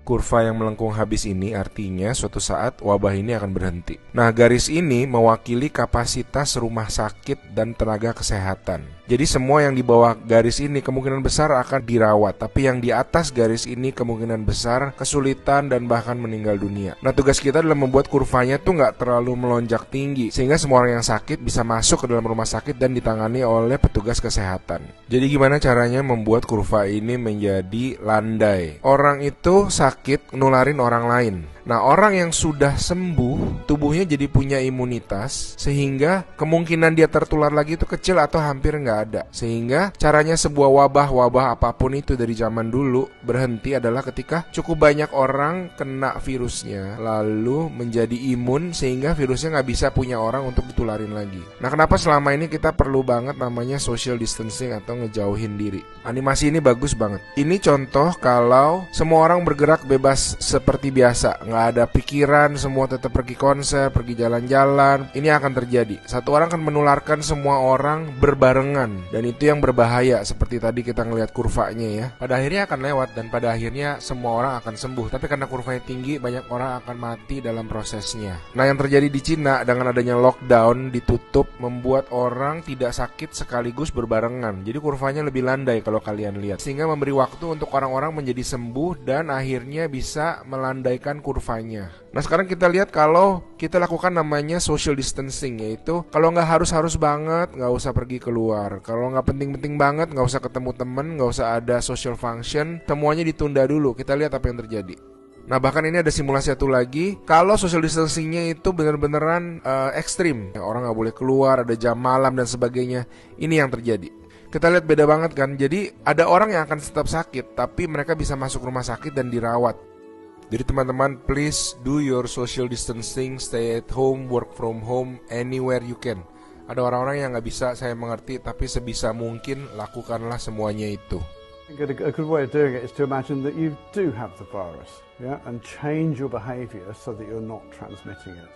Kurva yang melengkung habis ini artinya suatu saat wabah ini akan berhenti. Nah, garis ini mewakili kapasitas rumah sakit dan tenaga kesehatan. Jadi semua yang di bawah garis ini kemungkinan besar akan dirawat, tapi yang di atas garis ini kemungkinan besar kesulitan dan bahkan meninggal dunia. Nah, tugas kita adalah membuat kurvanya tuh nggak terlalu melonjak tinggi, sehingga semua orang yang sakit bisa masuk ke dalam rumah sakit dan ditangani oleh petugas kesehatan. Jadi gimana caranya membuat kurva ini menjadi landai? Orang itu sakit nularin orang lain. Nah, orang yang sudah sembuh, tubuhnya jadi punya imunitas, sehingga kemungkinan dia tertular lagi itu kecil atau hampir nggak ada. Sehingga caranya sebuah wabah apapun itu dari zaman dulu berhenti adalah ketika cukup banyak orang kena virusnya, lalu menjadi imun sehingga virusnya nggak bisa punya orang untuk ditularin lagi. Nah, kenapa selama ini kita perlu banget namanya social distancing atau ngejauhin diri? Animasi ini bagus banget. Ini contoh kalau semua orang bergerak bebas seperti biasa, nggak ada pikiran, semua tetap pergi konser, pergi jalan-jalan. Ini akan terjadi. Satu orang akan menularkan semua orang berbarengan, dan itu yang berbahaya. Seperti tadi kita ngelihat kurvanya ya. Pada akhirnya akan lewat dan pada akhirnya semua orang akan sembuh. Tapi karena kurvanya tinggi, banyak orang akan mati dalam prosesnya. Nah, yang terjadi di Cina dengan adanya lockdown, ditutup, membuat orang tidak sakit sekaligus berbarengan. Jadi kurvanya lebih landai kalau kalian lihat, sehingga memberi waktu untuk orang-orang menjadi sembuh dan akhirnya bisa melandaikan kurvanya. Nah, sekarang kita lihat kalau kita lakukan namanya social distancing, yaitu kalau nggak harus banget nggak usah pergi keluar, kalau nggak penting-penting banget nggak usah ketemu temen, nggak usah ada social function, semuanya ditunda dulu. Kita lihat apa yang terjadi. Nah, bahkan ini ada simulasi satu lagi. Kalau social distancingnya itu bener-beneran ekstrim, orang nggak boleh keluar, ada jam malam dan sebagainya. Ini yang terjadi. Kita lihat beda banget kan. Jadi ada orang yang akan tetap sakit, tapi mereka bisa masuk rumah sakit dan dirawat. Jadi teman-teman, please do your social distancing, stay at home, work from home, anywhere you can. Ada orang-orang yang nggak bisa, saya mengerti, tapi sebisa mungkin lakukanlah semuanya itu. A good way of doing it is to imagine that you do have the virus, yeah, and change your behavior so that you're not transmitting it.